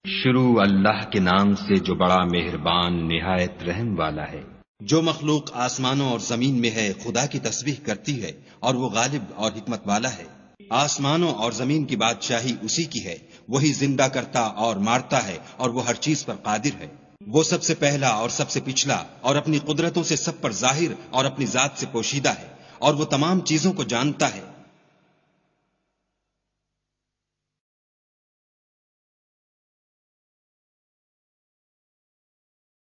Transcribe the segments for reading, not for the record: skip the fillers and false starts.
شروع اللہ کے نام سے جو بڑا مہربان نہایت رحم والا ہے۔ جو مخلوق آسمانوں اور زمین میں ہے خدا کی تسبیح کرتی ہے اور وہ غالب اور حکمت والا ہے۔ آسمانوں اور زمین کی بادشاہی اسی کی ہے، وہی زندہ کرتا اور مارتا ہے اور وہ ہر چیز پر قادر ہے۔ وہ سب سے پہلا اور سب سے پچھلا اور اپنی قدرتوں سے سب پر ظاہر اور اپنی ذات سے پوشیدہ ہے اور وہ تمام چیزوں کو جانتا ہے۔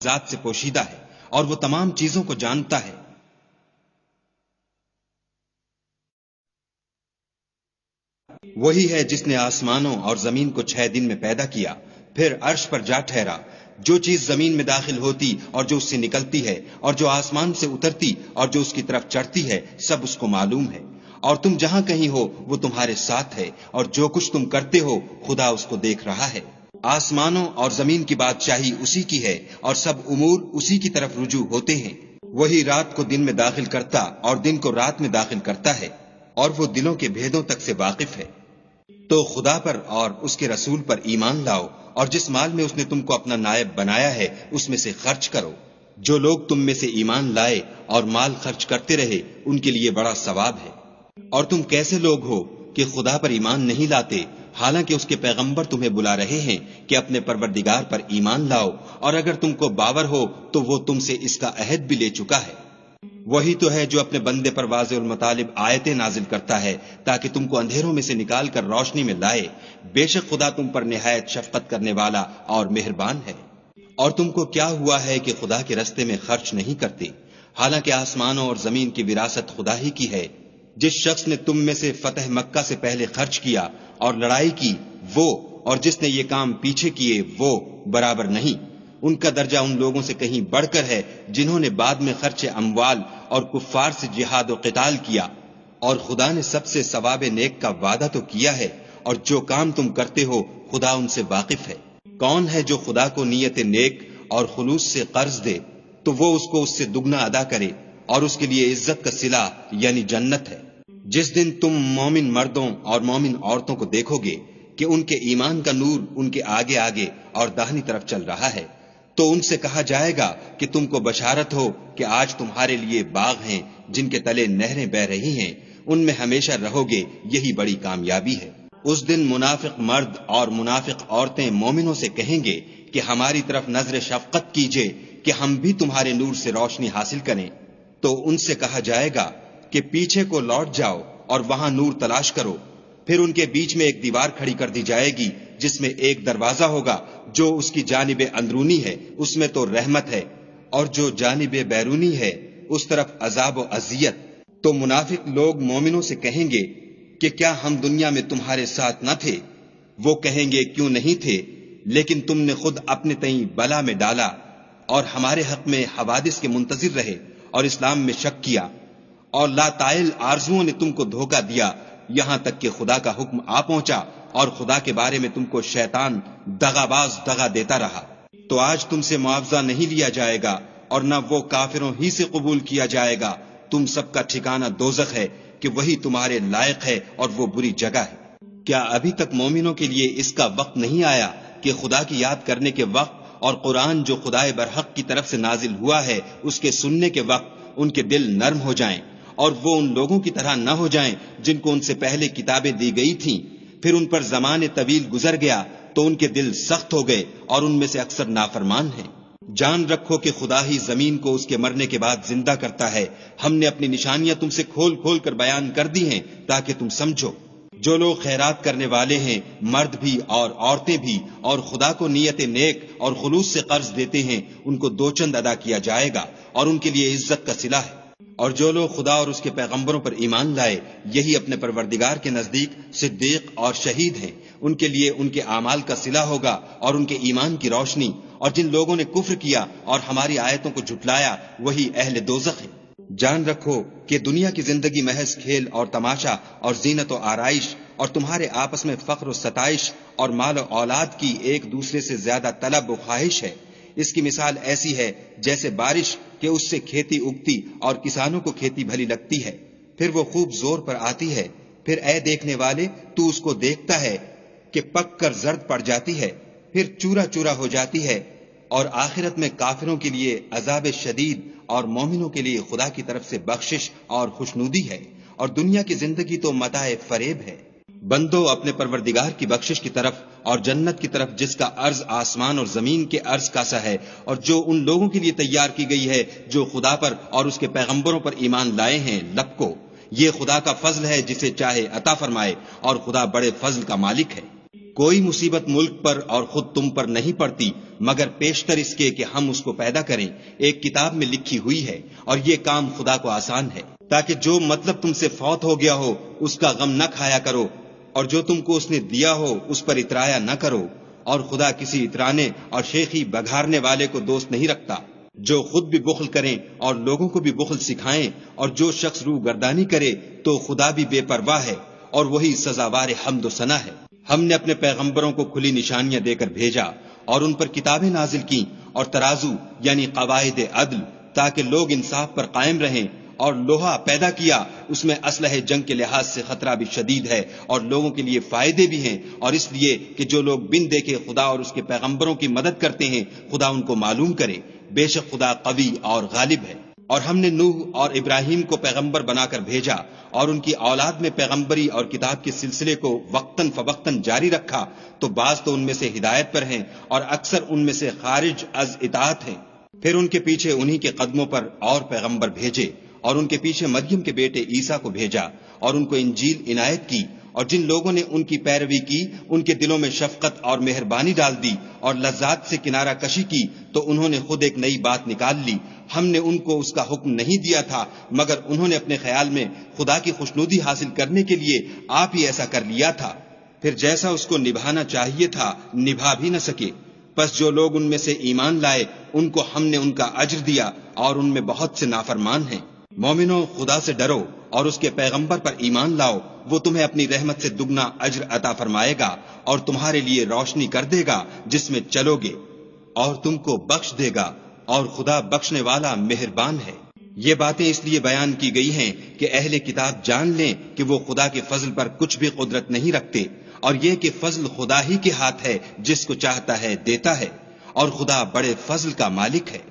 ذات سے پوشیدہ ہے اور وہ تمام چیزوں کو جانتا ہے۔ وہی ہے جس نے آسمانوں اور زمین کو 6 دن میں پیدا کیا، پھر عرش پر جا ٹھہرا۔ جو چیز زمین میں داخل ہوتی اور جو اس سے نکلتی ہے اور جو آسمان سے اترتی اور جو اس کی طرف چڑھتی ہے، سب اس کو معلوم ہے۔ اور تم جہاں کہیں ہو وہ تمہارے ساتھ ہے، اور جو کچھ تم کرتے ہو خدا اس کو دیکھ رہا ہے۔ آسمانوں اور زمین کی بادشاہی اسی کی ہے اور سب امور اسی کی طرف رجوع ہوتے ہیں۔ وہی رات کو دن میں داخل کرتا اور دن کو رات میں داخل کرتا ہے، اور وہ دلوں کے بھیدوں تک سے واقف ہے۔ تو خدا پر اور اس کے رسول پر ایمان لاؤ، اور جس مال میں اس نے تم کو اپنا نائب بنایا ہے اس میں سے خرچ کرو۔ جو لوگ تم میں سے ایمان لائے اور مال خرچ کرتے رہے ان کے لیے بڑا ثواب ہے۔ اور تم کیسے لوگ ہو کہ خدا پر ایمان نہیں لاتے، حالانکہ اس کے پیغمبر تمہیں بلا رہے ہیں کہ اپنے پروردگار پر ایمان لاؤ، اور اگر تم کو باور ہو تو وہ تم سے اس کا عہد بھی لے چکا ہے۔ وہی تو ہے جو اپنے بندے پر واضح المطالب آیتیں نازل کرتا ہے تاکہ تم کو اندھیروں میں سے نکال کر روشنی میں لائے۔ بے شک خدا تم پر نہایت شفقت کرنے والا اور مہربان ہے۔ اور تم کو کیا ہوا ہے کہ خدا کے رستے میں خرچ نہیں کرتے، حالانکہ آسمانوں اور زمین کی وراثت خدا ہی کی ہے۔ جس شخص نے تم میں سے فتح مکہ سے پہلے خرچ کیا اور لڑائی کی وہ، اور جس نے یہ کام پیچھے کیے وہ برابر نہیں۔ ان کا درجہ ان لوگوں سے کہیں بڑھ کر ہے جنہوں نے بعد میں خرچ اموال اور کفار سے جہاد و قتال کیا، اور خدا نے سب سے ثواب نیک کا وعدہ تو کیا ہے، اور جو کام تم کرتے ہو خدا ان سے واقف ہے۔ کون ہے جو خدا کو نیت نیک اور خلوص سے قرض دے تو وہ اس کو اس سے دگنا ادا کرے، اور اس کے لیے عزت کا صلہ یعنی جنت ہے۔ جس دن تم مومن مردوں اور مومن عورتوں کو دیکھو گے کہ ان کے ایمان کا نور ان کے آگے آگے اور داہنی طرف چل رہا ہے، تو ان سے کہا جائے گا کہ تم کو بشارت ہو کہ آج تمہارے لیے باغ ہیں جن کے تلے نہریں بہ رہی ہیں، ان میں ہمیشہ رہو گے، یہی بڑی کامیابی ہے۔ اس دن منافق مرد اور منافق عورتیں مومنوں سے کہیں گے کہ ہماری طرف نظر شفقت کیجئے کہ ہم بھی تمہارے نور سے روشنی حاصل کریں۔ تو ان سے کہا جائے گا کہ پیچھے کو لوٹ جاؤ اور وہاں نور تلاش کرو۔ پھر ان کے بیچ میں ایک دیوار کھڑی کر دی جائے گی جس میں ایک دروازہ ہوگا، جو اس کی جانب اندرونی ہے اس میں تو رحمت ہے، اور جو جانب بیرونی ہے اس طرف عذاب و اذیت۔ تو منافق لوگ مومنوں سے کہیں گے کہ کیا ہم دنیا میں تمہارے ساتھ نہ تھے؟ وہ کہیں گے کیوں نہیں تھے، لیکن تم نے خود اپنے تئیں بلا میں ڈالا اور ہمارے حق میں حوادث کے منتظر رہے اور اسلام میں شک کیا، اور لا طائل آرزوؤں نے تم کو دھوکہ دیا، یہاں تک کہ خدا کا حکم آ پہنچا اور خدا کے بارے میں تم کو شیطان دغاباز دغا دیتا رہا۔ تو آج تم سے معاوضہ نہیں لیا جائے گا اور نہ وہ کافروں ہی سے قبول کیا جائے گا۔ تم سب کا ٹھکانہ دوزخ ہے کہ وہی تمہارے لائق ہے اور وہ بری جگہ ہے۔ کیا ابھی تک مومنوں کے لیے اس کا وقت نہیں آیا کہ خدا کی یاد کرنے کے وقت اور قرآن جو خدائے برحق کی طرف سے نازل ہوا ہے اس کے سننے کے وقت ان کے دل نرم ہو جائیں، اور وہ ان لوگوں کی طرح نہ ہو جائیں جن کو ان سے پہلے کتابیں دی گئی تھیں، پھر ان پر زمانے طویل گزر گیا تو ان کے دل سخت ہو گئے اور ان میں سے اکثر نافرمان ہیں۔ جان رکھو کہ خدا ہی زمین کو اس کے مرنے کے بعد زندہ کرتا ہے۔ ہم نے اپنی نشانیاں تم سے کھول کھول کر بیان کر دی ہیں تاکہ تم سمجھو۔ جو لوگ خیرات کرنے والے ہیں، مرد بھی اور عورتیں بھی، اور خدا کو نیت نیک اور خلوص سے قرض دیتے ہیں، ان کو 2 چند ادا کیا جائے گا اور ان کے لیے عزت کا صلہ ہے۔ اور جو لوگ خدا اور اس کے پیغمبروں پر ایمان لائے، یہی اپنے پروردگار کے نزدیک صدیق اور شہید ہیں، ان کے لیے ان کے اعمال کا صلہ ہوگا اور ان کے ایمان کی روشنی۔ اور جن لوگوں نے کفر کیا اور ہماری آیتوں کو جھٹلایا وہی اہل دوزخ ہیں۔ جان رکھو کہ دنیا کی زندگی محض کھیل اور تماشا اور زینت و آرائش اور تمہارے آپس میں فخر و ستائش اور مال و اولاد کی ایک دوسرے سے زیادہ طلب و خواہش ہے۔ اس کی مثال ایسی ہے جیسے بارش کہ اس سے کھیتی اگتی اور کسانوں کو کھیتی بھلی لگتی ہے، پھر وہ خوب زور پر آتی ہے، پھر اے دیکھنے والے تو اس کو دیکھتا ہے کہ پک کر زرد پڑ جاتی ہے، پھر چورا چورا ہو جاتی ہے، اور آخرت میں کافروں کے لیے عذاب شدید اور مومنوں کے لیے خدا کی طرف سے بخشش اور خوشنودی ہے، اور دنیا کی زندگی تو متاع فریب ہے۔ بندو اپنے پروردگار کی بخشش کی طرف اور جنت کی طرف، جس کا عرض آسمان اور زمین کے عرض کا سا ہے، اور جو ان لوگوں کے لیے تیار کی گئی ہے جو خدا پر اور اس کے پیغمبروں پر ایمان لائے ہیں، لپکو۔ یہ خدا کا فضل ہے جسے چاہے عطا فرمائے، اور خدا بڑے فضل کا مالک ہے۔ کوئی مصیبت ملک پر اور خود تم پر نہیں پڑتی مگر پیشتر اس کے کہ ہم اس کو پیدا کریں، ایک کتاب میں لکھی ہوئی ہے، اور یہ کام خدا کو آسان ہے، تاکہ جو مطلب تم سے فوت ہو گیا ہو اس کا غم نہ کھایا کرو، اور جو تم کو اس نے دیا ہو اس پر اترایا نہ کرو، اور خدا کسی اترانے اور شیخی بگھارنے والے کو دوست نہیں رکھتا۔ جو خود بھی بخل کریں اور لوگوں کو بھی بخل سکھائیں، اور جو شخص روح گردانی کرے تو خدا بھی بے پرواہ ہے، اور وہی سزاوار حمد و ثنا ہے۔ ہم نے اپنے پیغمبروں کو کھلی نشانیاں دے کر بھیجا، اور ان پر کتابیں نازل کی اور ترازو یعنی قواعد عدل، تاکہ لوگ انصاف پر قائم رہیں، اور لوہا پیدا کیا، اس میں اسلحہ جنگ کے لحاظ سے خطرہ بھی شدید ہے اور لوگوں کے لیے فائدے بھی ہیں، اور اس لیے کہ جو لوگ بن دیکھے خدا اور اس کے پیغمبروں کی مدد کرتے ہیں، خدا ان کو معلوم کرے۔ بے شک خدا قوی اور غالب ہے۔ اور ہم نے نوح اور ابراہیم کو پیغمبر بنا کر بھیجا، اور ان کی اولاد میں پیغمبری اور کتاب کے سلسلے کو وقتاً فوقتاً جاری رکھا، تو بعض تو ان میں سے ہدایت پر ہیں اور اکثر ان میں سے خارج از اطاعت ہیں۔ پھر ان کے پیچھے انہی کے قدموں پر اور پیغمبر بھیجے، اور ان کے پیچھے مریم کے بیٹے عیسیٰ کو بھیجا، اور ان کو انجیل عنایت کی، اور جن لوگوں نے ان کی پیروی کی ان کے دلوں میں شفقت اور مہربانی ڈال دی اور لذات سے کنارہ کشی کی، تو انہوں نے خود ایک نئی بات نکال لی۔ ہم نے ان کو اس کا حکم نہیں دیا تھا، مگر انہوں نے اپنے خیال میں خدا کی خوشنودی حاصل کرنے کے لیے آپ ہی ایسا کر لیا تھا، پھر جیسا اس کو نبھانا چاہیے تھا نبھا بھی نہ سکے۔ پس جو لوگ ان میں سے ایمان لائے ان کو ہم نے ان کا اجر دیا، اور ان میں بہت سے نافرمان ہیں۔ مومنو، خدا سے ڈرو اور اس کے پیغمبر پر ایمان لاؤ، وہ تمہیں اپنی رحمت سے دگنا اجر عطا فرمائے گا، اور تمہارے لیے روشنی کر دے گا جس میں چلو گے، اور تم کو بخش دے گا، اور خدا بخشنے والا مہربان ہے۔ یہ باتیں اس لیے بیان کی گئی ہیں کہ اہل کتاب جان لیں کہ وہ خدا کے فضل پر کچھ بھی قدرت نہیں رکھتے، اور یہ کہ فضل خدا ہی کے ہاتھ ہے، جس کو چاہتا ہے دیتا ہے، اور خدا بڑے فضل کا مالک ہے۔